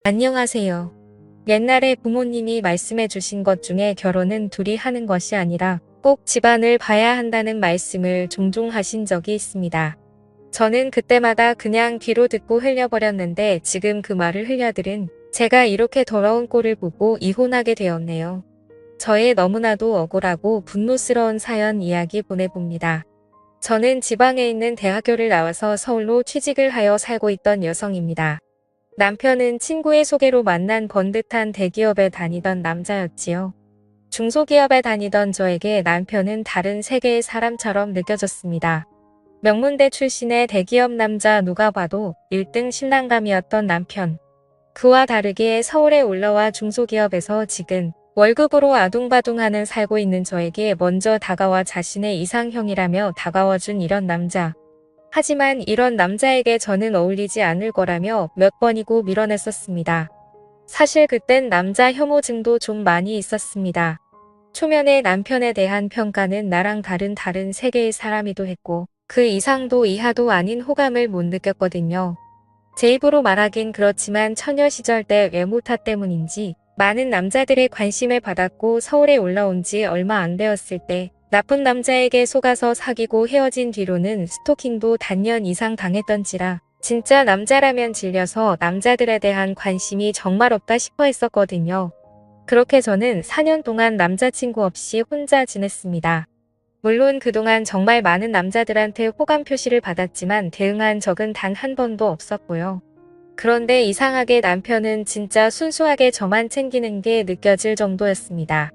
안녕하세요. 옛날에 부모님이 말씀해 주신 것 중에 결혼은 둘이 하는 것이 아니라 꼭 집안을 봐야 한다는 말씀을 종종 하신 적이 있습니다. 저는 그때마다 그냥 귀로 듣고 흘려버렸는데 지금 그 말을 흘려들은 제가 이렇게 더러운 꼴을 보고 이혼하게 되었네요. 저의 너무나도 억울하고 분노스러운 사연 이야기 보내봅니다. 저는 지방에 있는 대학교를 나와서 서울로 취직을 하여 살고 있던 여성입니다. 남편은 친구의 소개로 만난 번듯한 대기업에 다니던 남자였지요. 중소기업에 다니던 저에게 남편은 다른 세계의 사람처럼 느껴졌습니다. 명문대 출신의 대기업 남자 누가 봐도 1등 신랑감이었던 남편. 그와 다르게 서울에 올라와 중소기업에서 지금 월급으로 아둥바둥하는 살고 있는 저에게 먼저 다가와 자신의 이상형이라며 다가와준 이런 남자. 하지만 이런 남자에게 저는 어울리지 않을 거라며 몇 번이고 밀어냈었습니다. 사실 그땐 남자 혐오증도 좀 많이 있었습니다. 초면에 남편에 대한 평가는 나랑 다른 세계의 사람이도 했고 그 이상도 이하도 아닌 호감을 못 느꼈거든요. 제 입으로 말하긴 그렇지만 처녀 시절 때 외모 탓 때문인지 많은 남자들의 관심을 받았고 서울에 올라온 지 얼마 안 되었을 때 나쁜 남자에게 속아서 사귀고 헤어진 뒤로는 스토킹도 단년 이상 당했던지라 진짜 남자라면 질려서 남자들에 대한 관심이 정말 없다 싶어 했었거든요. 그렇게 저는 4년 동안 남자친구 없이 혼자 지냈습니다. 물론 그동안 정말 많은 남자들한테 호감 표시를 받았지만 대응한 적은 단 한 번도 없었고요. 그런데 이상하게 남편은 진짜 순수하게 저만 챙기는 게 느껴질 정도였습니다.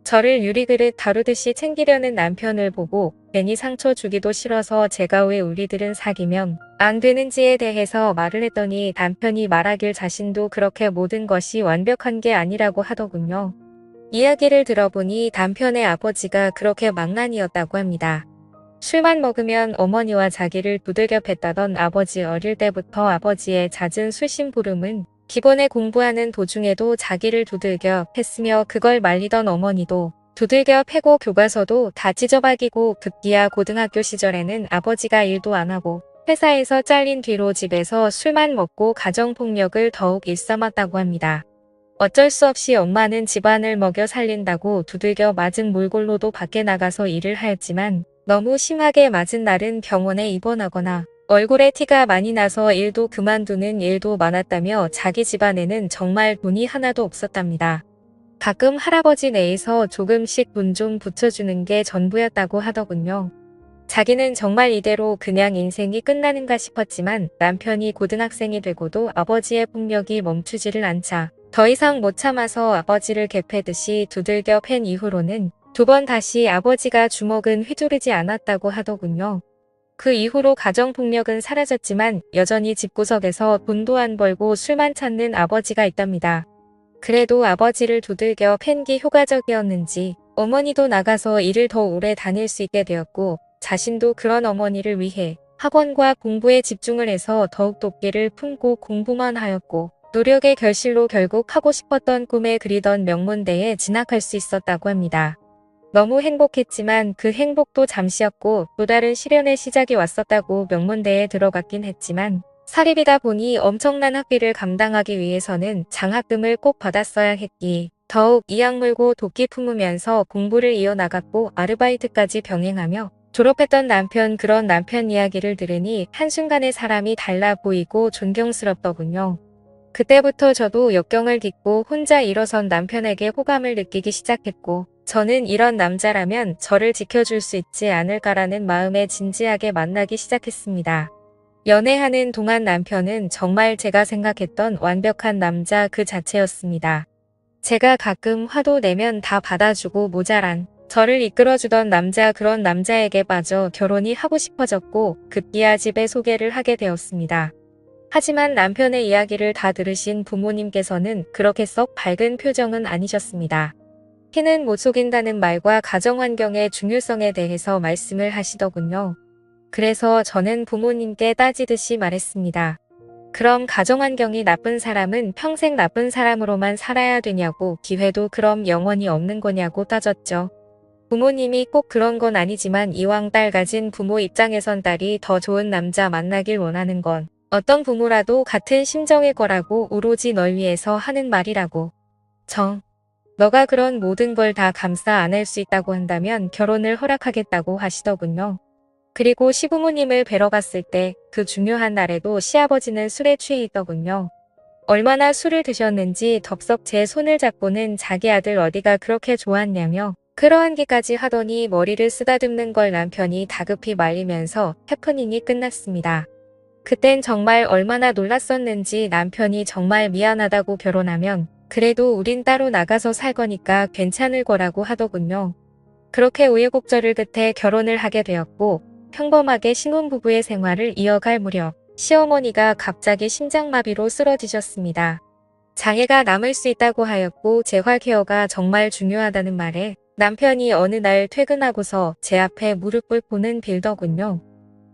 저를 유리그릇 다루듯이 챙기려는 남편을 보고 괜히 상처 주기도 싫어서 제가 왜 우리들은 사귀면 안 되는지에 대해서 말을 했더니 남편이 말하길 자신도 그렇게 모든 것이 완벽한 게 아니라고 하더군요. 이야기를 들어보니 남편의 아버지가 그렇게 망난이었다고 합니다. 술만 먹으면 어머니와 자기를 두들겨 팼다던 아버지. 어릴 때부터 아버지의 잦은 술심부름은 기본에 공부하는 도중에도 자기를 두들겨 팼으며 그걸 말리던 어머니도 두들겨 패고 교과서도 다 찢어박이고 급기야 고등학교 시절에는 아버지가 일도 안 하고 회사에서 잘린 뒤로 집에서 술만 먹고 가정폭력을 더욱 일삼았다고 합니다. 어쩔 수 없이 엄마는 집안을 먹여 살린다고 두들겨 맞은 몰골로도 밖에 나가서 일을 하였지만 너무 심하게 맞은 날은 병원에 입원하거나 얼굴에 티가 많이 나서 일도 그만두는 일도 많았다며 자기 집안에는 정말 돈이 하나도 없었답니다. 가끔 할아버지 내에서 조금씩 돈 좀 붙여주는 게 전부였다고 하더군요. 자기는 정말 이대로 그냥 인생이 끝나는가 싶었지만 남편이 고등학생이 되고도 아버지의 폭력이 멈추지를 않자 더 이상 못 참아서 아버지를 개패듯이 두들겨 팬 이후로는 2번 다시 아버지가 주먹은 휘두르지 않았다고 하더군요. 그 이후로 가정폭력은 사라졌지만 여전히 집구석에서 돈도 안 벌고 술만 찾는 아버지가 있답니다. 그래도 아버지를 두들겨 팬 게 효과적이었는지 어머니도 나가서 일을 더 오래 다닐 수 있게 되었고 자신도 그런 어머니를 위해 학원과 공부에 집중을 해서 더욱 돕기를 품고 공부만 하였고 노력의 결실로 결국 하고 싶었던 꿈에 그리던 명문대에 진학할 수 있었다고 합니다. 너무 행복했지만 그 행복도 잠시였고 또 다른 시련의 시작이 왔었다고 명문대에 들어갔긴 했지만 사립이다 보니 엄청난 학비를 감당하기 위해서는 장학금을 꼭 받았어야 했기에 더욱 이악 물고 도끼 품으면서 공부를 이어나갔고 아르바이트까지 병행하며 졸업했던 남편. 그런 남편 이야기를 들으니 한순간에 사람이 달라 보이고 존경스럽더군요. 그때부터 저도 역경을 딛고 혼자 일어선 남편에게 호감을 느끼기 시작했고 저는 이런 남자라면 저를 지켜줄 수 있지 않을까라는 마음에 진지하게 만나기 시작했습니다. 연애하는 동안 남편은 정말 제가 생각했던 완벽한 남자 그 자체였습니다. 제가 가끔 화도 내면 다 받아주고 모자란 저를 이끌어주던 남자. 그런 남자에게 빠져 결혼이 하고 싶어졌고 급기야 집에 소개를 하게 되었습니다. 하지만 남편의 이야기를 다 들으신 부모님께서는 그렇게 썩 밝은 표정은 아니셨습니다. 피는 못 속인다는 말과 가정환경의 중요성에 대해서 말씀을 하시더군요. 그래서 저는 부모님께 따지듯이 말했습니다. 그럼 가정환경이 나쁜 사람은 평생 나쁜 사람으로만 살아야 되냐고, 기회도 그럼 영원히 없는 거냐고 따졌죠. 부모님이 꼭 그런 건 아니지만 이왕 딸 가진 부모 입장에선 딸이 더 좋은 남자 만나길 원하는 건 어떤 부모라도 같은 심정일 거라고 오로지 널 위해서 하는 말이라고. 너가 그런 모든 걸 다 감싸 안을 수 있다고 한다면 결혼을 허락하겠다고 하시더군요. 그리고 시부모님을 뵈러 갔을 때 그 중요한 날에도 시아버지는 술에 취해 있더군요. 얼마나 술을 드셨는지 덥석 제 손을 잡고는 자기 아들 어디가 그렇게 좋았냐며 끌어안기까지 하더니 머리를 쓰다듬는 걸 남편이 다급히 말리면서 해프닝이 끝났습니다. 그땐 정말 얼마나 놀랐었는지 남편이 정말 미안하다고 결혼하면 그래도 우린 따로 나가서 살 거니까 괜찮을 거라고 하더군요. 그렇게 우여곡절을 끝에 결혼을 하게 되었고 평범하게 신혼부부의 생활을 이어갈 무렵 시어머니가 갑자기 심장마비로 쓰러지셨습니다. 장애가 남을 수 있다고 하였고 재활 케어가 정말 중요하다는 말에 남편이 어느 날 퇴근하고서 제 앞에 무릎 꿇고는 빌더군요.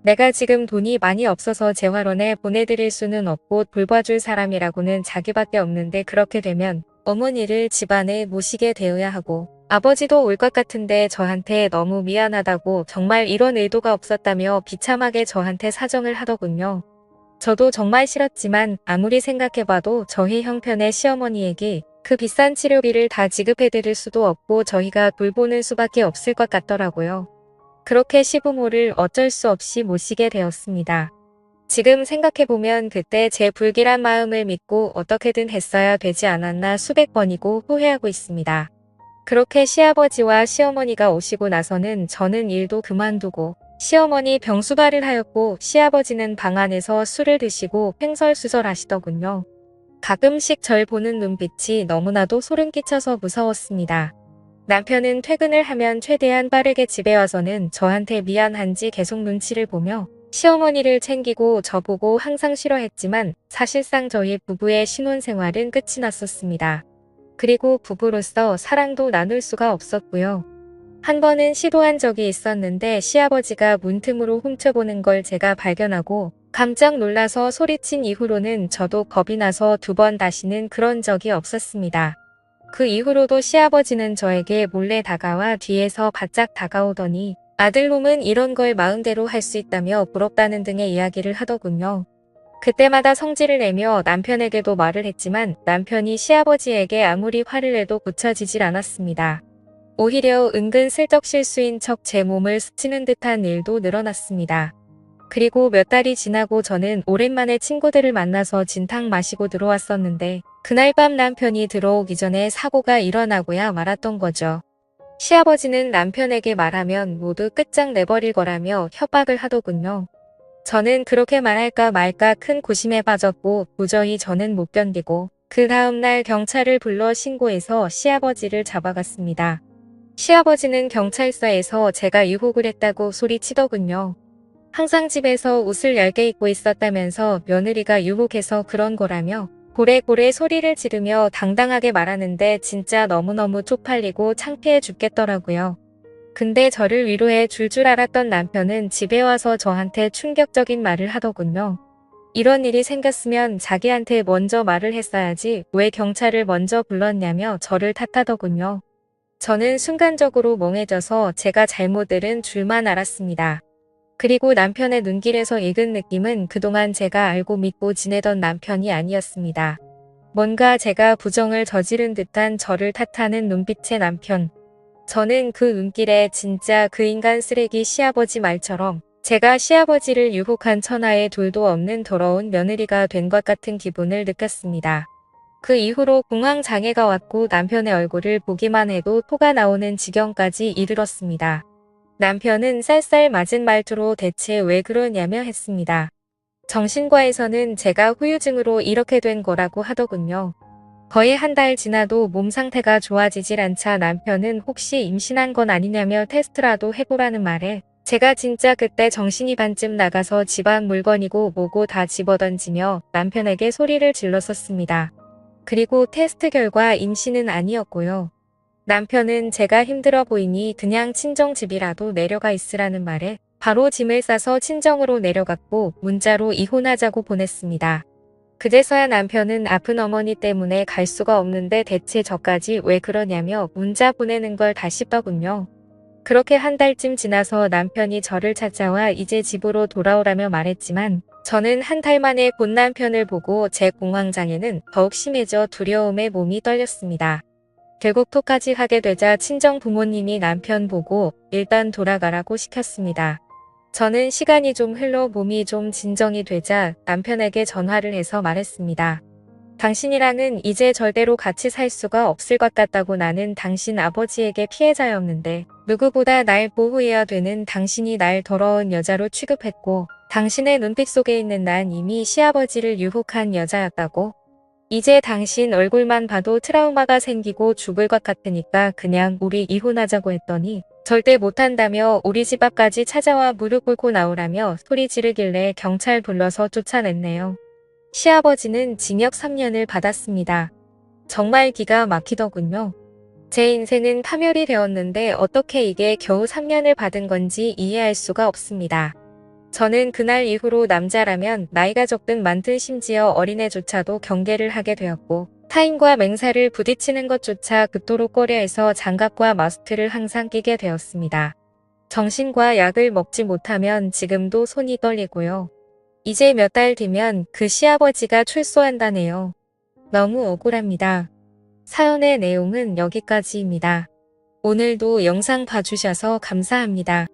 내가 지금 돈이 많이 없어서 재활원에 보내드릴 수는 없고 돌봐줄 사람이라고는 자기밖에 없는데 그렇게 되면 어머니를 집안에 모시게 되어야 하고 아버지도 올 것 같은데 저한테 너무 미안하다고 정말 이런 의도가 없었다며 비참하게 저한테 사정을 하더군요. 저도 정말 싫었지만 아무리 생각해봐도 저희 형편의 시어머니에게 그 비싼 치료비를 다 지급해드릴 수도 없고 저희가 돌보는 수밖에 없을 것 같더라고요. 그렇게 시부모를 어쩔 수 없이 모시게 되었습니다. 지금 생각해보면 그때 제 불길한 마음을 믿고 어떻게든 했어야 되지 않았나 수백 번이고 후회하고 있습니다. 그렇게 시아버지와 시어머니가 오시고 나서는 저는 일도 그만두고 시어머니 병수발을 하였고 시아버지는 방 안에서 술을 드시고 횡설수설하시더군요. 가끔씩 절 보는 눈빛이 너무나도 소름 끼쳐서 무서웠습니다. 남편은 퇴근을 하면 최대한 빠르게 집에 와서는 저한테 미안한지 계속 눈치를 보며 시어머니를 챙기고 저보고 항상 싫어했지만 사실상 저희 부부의 신혼생활은 끝이 났었습니다. 그리고 부부로서 사랑도 나눌 수가 없었고요. 한 번은 시도한 적이 있었는데 시아버지가 문틈으로 훔쳐보는 걸 제가 발견하고 깜짝 놀라서 소리친 이후로는 저도 겁이 나서 두 번 다시는 그런 적이 없었습니다. 그 이후로도 시아버지는 저에게 몰래 다가와 뒤에서 바짝 다가오더니 아들놈은 이런 걸 마음대로 할 수 있다며 부럽다는 등의 이야기를 하더군요. 그때마다 성질을 내며 남편에게도 말을 했지만 남편이 시아버지에게 아무리 화를 내도 고쳐지질 않았습니다. 오히려 은근 슬쩍 실수인 척 제 몸을 스치는 듯한 일도 늘어났습니다. 그리고 몇 달이 지나고 저는 오랜만에 친구들을 만나서 진탕 마시고 들어왔었는데 그날 밤 남편이 들어오기 전에 사고가 일어나고야 말았던 거죠. 시아버지는 남편에게 말하면 모두 끝장내버릴 거라며 협박을 하더군요. 저는 그렇게 말할까 말까 큰 고심에 빠졌고 도저히 저는 못 견디고 그 다음날 경찰을 불러 신고해서 시아버지를 잡아갔습니다. 시아버지는 경찰서에서 제가 유혹을 했다고 소리치더군요. 항상 집에서 옷을 얇게 입고 있었다면서 며느리가 유혹해서 그런 거라며 고래고래 소리를 지르며 당당하게 말하는데 진짜 너무너무 쪽팔리고 창피해 죽겠더라고요. 근데 저를 위로해 줄 알았던 남편은 집에 와서 저한테 충격적인 말을 하더군요. 이런 일이 생겼으면 자기한테 먼저 말을 했어야지 왜 경찰을 먼저 불렀냐며 저를 탓하더군요. 저는 순간적으로 멍해져서 제가 잘못 들은 줄만 알았습니다. 그리고 남편의 눈길에서 읽은 느낌은 그동안 제가 알고 믿고 지내던 남편이 아니었습니다. 뭔가 제가 부정을 저지른 듯한 저를 탓하는 눈빛의 남편. 저는 그 눈길에 진짜 그 인간 쓰레기 시아버지 말처럼 제가 시아버지를 유혹한 천하의 둘도 없는 더러운 며느리가 된 것 같은 기분을 느꼈습니다. 그 이후로 공황장애가 왔고 남편의 얼굴을 보기만 해도 토가 나오는 지경까지 이르렀습니다. 남편은 쌀쌀 맞은 말투로 대체 왜 그러냐며 했습니다. 정신과에서는 제가 후유증으로 이렇게 된 거라고 하더군요. 거의 한 달 지나도 몸 상태가 좋아지질 않자 남편은 혹시 임신한 건 아니냐며 테스트라도 해보라는 말에 제가 진짜 그때 정신이 반쯤 나가서 집안 물건이고 뭐고 다 집어던지며 남편에게 소리를 질렀었습니다. 그리고 테스트 결과 임신은 아니었고요. 남편은 제가 힘들어 보이니 그냥 친정집이라도 내려가 있으라는 말에 바로 짐을 싸서 친정으로 내려갔고 문자로 이혼하자고 보냈습니다. 그제서야 남편은 아픈 어머니 때문에 갈 수가 없는데 대체 저까지 왜 그러냐며 문자 보내는 걸 다시 더군요. 그렇게 한 달쯤 지나서 남편이 저를 찾아와 이제 집으로 돌아오라며 말했지만 저는 한 달 만에 본 남편을 보고 제 공황장애는 더욱 심해져 두려움에 몸이 떨렸습니다. 결국 토까지 하게 되자 친정 부모님이 남편 보고 일단 돌아가라고 시켰습니다. 저는 시간이 좀 흘러 몸이 좀 진정이 되자 남편에게 전화를 해서 말했습니다. 당신이랑은 이제 절대로 같이 살 수가 없을 것 같다고. 나는 당신 아버지에게 피해자였는데 누구보다 날 보호해야 되는 당신이 날 더러운 여자로 취급했고 당신의 눈빛 속에 있는 난 이미 시아버지를 유혹한 여자였다고. 이제 당신 얼굴만 봐도 트라우마가 생기고 죽을 것 같으니까 그냥 우리 이혼하자고 했더니 절대 못한다며 우리 집 앞까지 찾아와 무릎 꿇고 나오라며 소리 지르길래 경찰 불러서 쫓아냈네요. 시아버지는 징역 3년을 받았습니다. 정말 기가 막히더군요. 제 인생은 파멸이 되었는데 어떻게 이게 겨우 3년을 받은 건지 이해할 수가 없습니다. 저는 그날 이후로 남자라면 나이가 적든 많든 심지어 어린애조차도 경계를 하게 되었고 타인과 맹사를 부딪히는 것조차 그토록 꺼려해서 장갑과 마스크를 항상 끼게 되었습니다. 정신과 약을 먹지 못하면 지금도 손이 떨리고요. 이제 몇 달 뒤면 그 시아버지가 출소한다네요. 너무 억울합니다. 사연의 내용은 여기까지입니다. 오늘도 영상 봐주셔서 감사합니다.